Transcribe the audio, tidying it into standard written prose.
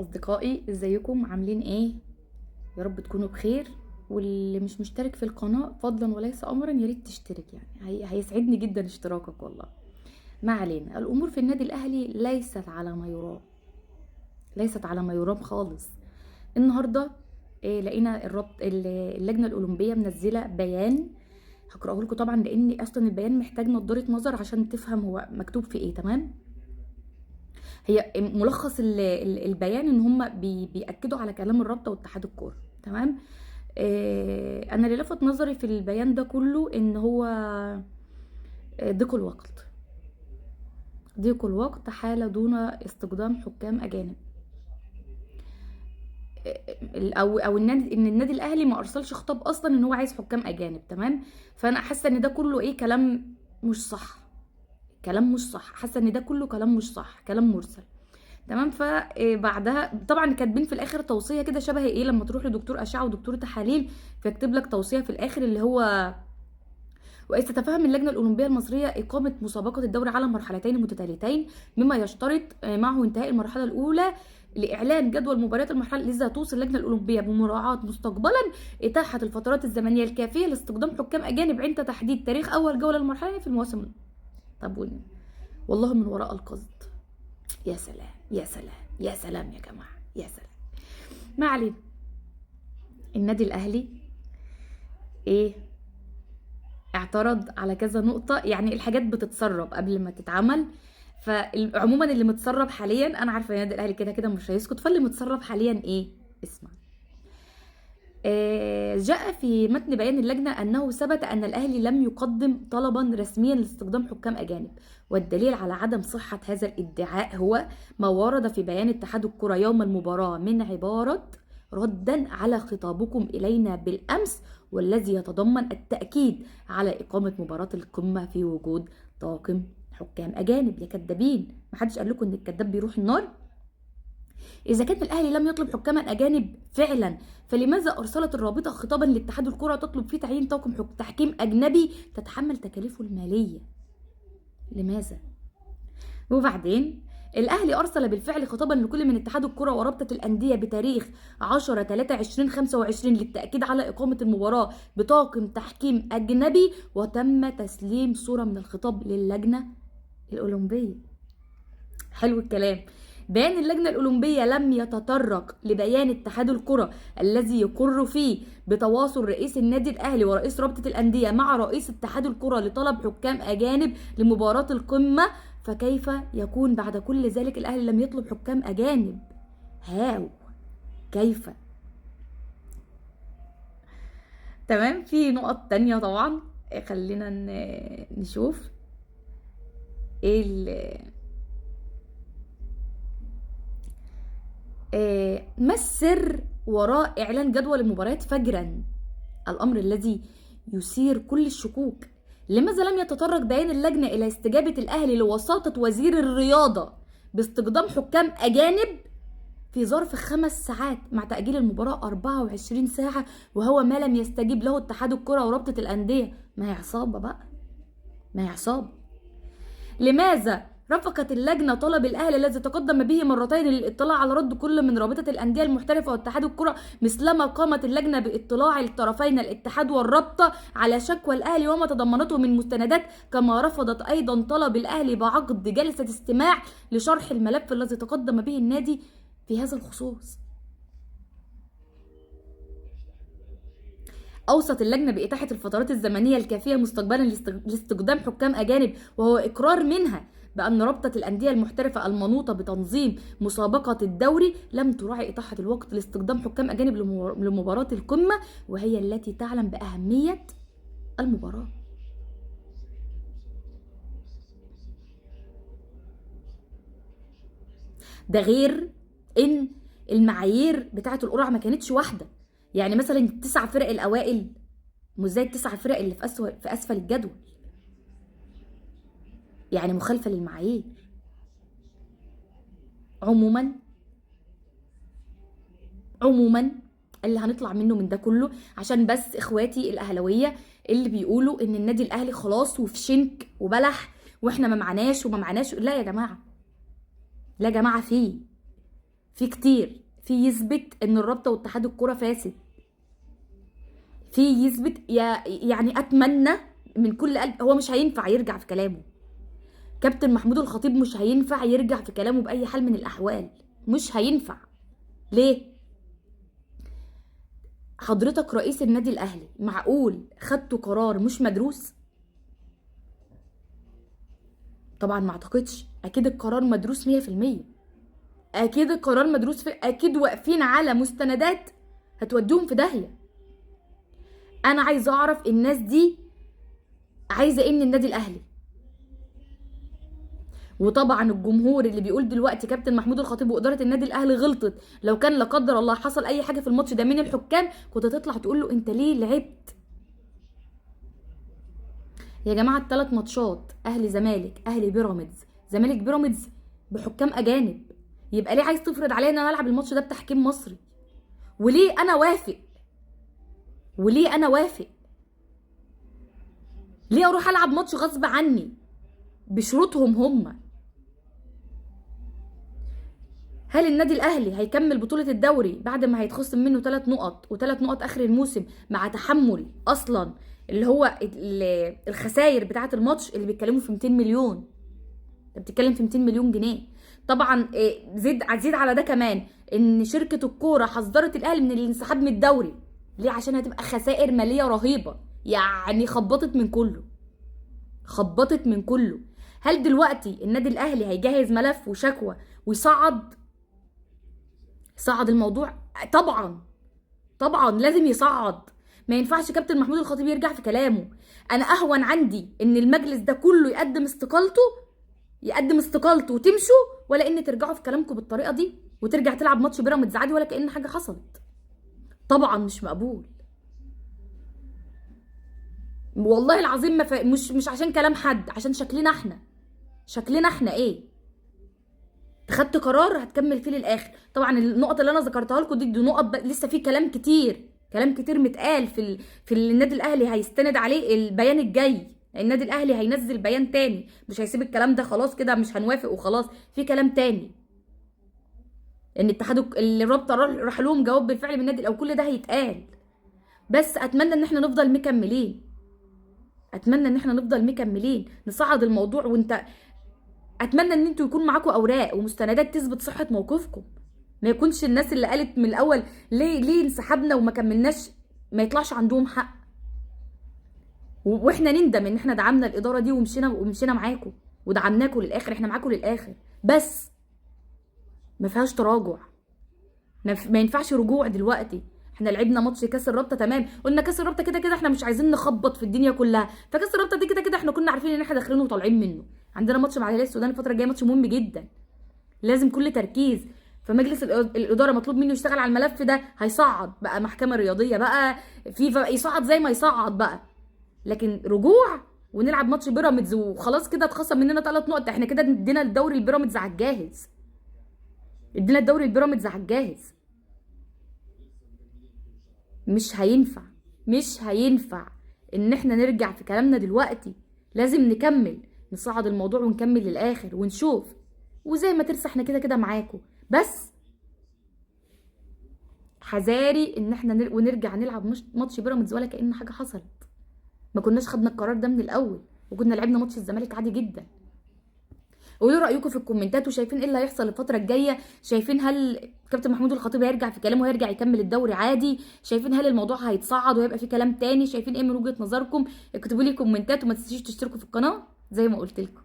اصدقائي، ازيكم؟ عاملين ايه؟ يا رب تكونوا بخير. واللي مش مشترك في القناة فضلا وليس امرا يا ريت تشترك، يعني هيسعدني جدا اشتراكك والله. ما علينا، الامور في النادي الاهلي ليست على ما يرام، ليست على ما يرام خالص. النهارده لقينا اللجنه الاولمبيه منزله بيان. هقراه لكم طبعا لان اصلا البيان محتاج نضاره نظر عشان تفهم هو مكتوب في ايه. تمام؟ هي ملخص البيان ان هم بيأكدوا على كلام الرابطه واتحاد الكوره. تمام. انا اللي لفت نظري في البيان ده كله ان هو ضيق الوقت، ضيق الوقت حال دون استخدام حكام اجانب. او النادي الاهلي ما ارسلش خطاب اصلا ان هو عايز حكام اجانب. تمام. فانا حاسه ان ده كله ايه، كلام مش صح، كلام مش صح. حاسه ان ده كله كلام مش صح، كلام مرسل. تمام. فبعدها طبعا كاتبين في الاخر توصيه كده شبه ايه، لما تروح لدكتور اشعه ودكتور تحاليل فيكتب لك توصيه في الاخر اللي هو: وإذ تتفهم اللجنة الأولمبية المصرية إقامة مسابقة الدوري على مرحلتين متتاليتين، مما يشترط معه انتهاء المرحلة الأولى لإعلان جدول مباريات المرحلة. لذا توصي اللجنة الأولمبية بمراعاة مستقبلا إتاحة الفترات الزمنية الكافية لاستخدام حكام أجانب عند تحديد تاريخ أول جولة المرحلة في المواسم. طب والله من وراء القصد. يا سلام يا سلام يا سلام يا جماعة، يا سلام. ما علينا، النادي الأهلي إيه، اعترض على كذا نقطة. يعني الحاجات بتتسرب قبل ما تتعمل. فعموما اللي متسرب حاليا، انا عارفه النادي الاهلي كده كده مش هيسكت، فاللي متسرب حاليا ايه؟ اسمع. جاء في متن بيان اللجنة أنه ثبت أن الأهلي لم يقدم طلبا رسميا لاستخدام حكام أجانب، والدليل على عدم صحة هذا الادعاء هو ما ورد في بيان اتحاد الكرة يوم المباراة من عبارة: ردا على خطابكم إلينا بالأمس، والذي يتضمن التأكيد على إقامة مباراة القمة في وجود طاقم حكام أجانب. يا كدابين، محدش قال لكم إن الكداب بيروح النار؟ إذا كان الأهلي لم يطلب حكاما أجانب فعلا، فلماذا أرسلت الرابطة خطابا لاتحاد الكرة تطلب فيه تعيين طاقم تحكيم أجنبي تتحمل تكاليفه المالية؟ لماذا؟ وبعدين الأهلي أرسل بالفعل خطابا لكل من اتحاد الكرة ورابطة الأندية بتاريخ 10/3/2025 للتأكيد على إقامة المباراة بطاقم تحكيم أجنبي، وتم تسليم صورة من الخطاب للجنة الأولمبية. حلو الكلام. بيان اللجنة الأولمبية لم يتطرق لبيان اتحاد الكرة الذي يقر فيه بتواصل رئيس النادي الأهلي ورئيس رابطة الأندية مع رئيس اتحاد الكرة لطلب حكام أجانب لمباراة القمة. فكيف يكون بعد كل ذلك الأهلي لم يطلب حكام أجانب؟ هاو؟ كيف؟ تمام. في نقط تانية طبعا، خلينا نشوف ايه ما السر وراء إعلان جدول المباريات فجرا؟ الأمر الذي يثير كل الشكوك. لماذا لم يتطرق بيان اللجنة إلى استجابة الأهلي لوساطة وزير الرياضة باستخدام حكام أجانب في ظرف 5 ساعات مع تأجيل المباراة 24 ساعة، وهو ما لم يستجيب له اتحاد الكرة ورابطة الأندية؟ ما هي عصابة بقى، ما هي عصابة. لماذا رفقت اللجنة طلب الأهلي الذي تقدم به مرتين للاطلاع على رد كل من رابطة الأندية المحترفة واتحاد الكرة، مثلما قامت اللجنة باطلاع الطرفين الاتحاد والرابطة على شكوى الأهلي وما تضمنته من مستندات، كما رفضت أيضا طلب الأهلي بعقد جلسة استماع لشرح الملف الذي تقدم به النادي في هذا الخصوص. أوصت اللجنة بإتاحة الفترات الزمنية الكافية مستقبلا لاستخدام حكام أجانب، وهو إقرار منها بأن رابطة الأندية المحترفة المنوطة بتنظيم مسابقة الدوري لم تراعي إتاحة الوقت لاستخدام حكام أجانب لمباراة القمة، وهي التي تعلم بأهمية المباراة. ده غير إن المعايير بتاعة القرعة ما كانتش واحدة. يعني مثلا ال9 فرق الأوائل مش زي ال9 فرق اللي في أسفل الجدول، يعني مخالفة للمعايير. عموما اللي هنطلع منه من ده كله، عشان بس اخواتي الاهلاويه اللي بيقولوا ان النادي الاهلي خلاص وفي شنك وبلح واحنا ما معناش وما معناش، لا يا جماعه، لا يا جماعه، فيه في كتير، في يثبت ان الرابطه واتحاد الكوره فاسد، في يثبت يعني اتمنى من كل قلب. هو مش هينفع يرجع في كلامه، كابتن محمود الخطيب مش هينفع يرجع في كلامه باي حال من الاحوال، مش هينفع. ليه؟ حضرتك رئيس النادي الاهلي، معقول خدتوا قرار مش مدروس؟ طبعا ما اعتقدش، اكيد القرار مدروس 100%، اكيد القرار مدروس، اكيد واقفين على مستندات هتوديهم في داهيه. انا عايزه اعرف الناس دي عايزه ايه من النادي الاهلي. وطبعا الجمهور اللي بيقول دلوقتي كابتن محمود الخطيب واداره النادي الاهلي غلطت، لو كان لا قدر الله حصل اي حاجه في الماتش ده من الحكام كنت تطلع تقول له انت ليه لعبت. يا جماعه ال3 ماتشات اهلي زمالك، اهلي بيراميدز، زمالك بيراميدز، بحكام اجانب، يبقى ليه عايز تفرض عليا ان انا العب الماتش ده بتحكيم مصري؟ وليه انا وافق؟ وليه انا وافق؟ ليه اروح العب ماتش غصب عني بشروطهم هم؟ هل النادي الاهلي هيكمل بطوله الدوري بعد ما هيتخصم منه 3 نقط و3 نقط اخر الموسم، مع تحمل اصلا اللي هو الخسائر بتاعه الماتش اللي بيتكلموا في 200 مليون؟ انت بتتكلم في 200 مليون جنيه. طبعا زيد على ده كمان ان شركه الكوره حذرت الاهلي من الانسحاب من الدوري. ليه؟ عشان هتبقى خسائر ماليه رهيبه، يعني خبطت من كله، خبطت من كله. هل دلوقتي النادي الاهلي هيجهز ملف وشكوى ويصعد الموضوع؟ طبعا، طبعا لازم يصعد. ما ينفعش كابتن محمود الخطيب يرجع في كلامه. انا اهون عندي ان المجلس ده كله يقدم استقالته وتمشوا، ولا ان ترجعوا في كلامكم بالطريقه دي وترجع تلعب ماتش بيراميدز عادي ولا كأن حاجه حصلت. طبعا مش مقبول، والله العظيم مش عشان كلام حد، عشان شكلنا احنا ايه. خدت قرار هتكمل فيه للاخر. طبعا النقط اللي انا ذكرتها لكم دي نقط لسه في كلام كتير متقال في النادي الاهلي هيستند عليه البيان الجاي. النادي الاهلي هينزل بيان تاني، مش هيسيب الكلام ده خلاص كده مش هنوافق وخلاص، في كلام تاني ان الرابطه راح لهم جواب بالفعل من النادي، او كل ده هيتقال. بس اتمنى ان احنا نفضل مكملين، نصعد الموضوع. وانت اتمنى ان انتوا يكون معاكم اوراق ومستندات تثبت صحه موقفكم، ما يكونش الناس اللي قالت من الاول ليه انسحبنا وما كملناش ما يطلعش عندهم حق، واحنا نندم ان احنا دعمنا الاداره دي ومشينا معاكم ودعمناكم للاخر. احنا معاكم للاخر، بس ما فيهاش تراجع، ما ينفعش رجوع دلوقتي. احنا لعبنا ماتش كاس الرابطه، تمام، قلنا كاس الرابطه كده كده احنا مش عايزين نخبط في الدنيا كلها، فكاس الرابطه دي كده كده احنا كنا عارفين ان احنا داخلين وطالعين منه. عندنا ماتش مع الهلال السوداني الفتره الجايه، ماتش مهم جدا، لازم كل تركيز. فمجلس الاداره مطلوب منه يشتغل على الملف ده، هيصعد بقى محكمه رياضيه بقى، فيفا، يصعد زي ما يصعد بقى. لكن رجوع ونلعب ماتش بيراميدز وخلاص كده اتخصم مننا 3 نقط، احنا كده ادينا الدوري البيراميدز على الجاهز. مش هينفع ان احنا نرجع في كلامنا دلوقتي، لازم نكمل، نصعد الموضوع ونكمل للاخر ونشوف، وزي ما ترسى احنا كده كده معاكم. بس حذاري ان احنا ونرجع نلعب ماتش بيراميدز ولا كأن حاجه حصلت. ما كناش خدنا القرار ده من الاول، وكنا لعبنا ماتش الزمالك عادي جدا. قولوا رايكم في الكومنتات، وشايفين ايه اللي هيحصل الفتره الجايه. شايفين هل كابتن محمود الخطيب هيرجع في كلامه وهيرجع يكمل الدوري عادي؟ شايفين هل الموضوع هيتصعد وهيبقى في كلام تاني؟ شايفين ايه من وجهه نظركم؟ اكتبوا لي كومنتات، وما تنسوش تشتركوا في القناه زي ما قلت لكم.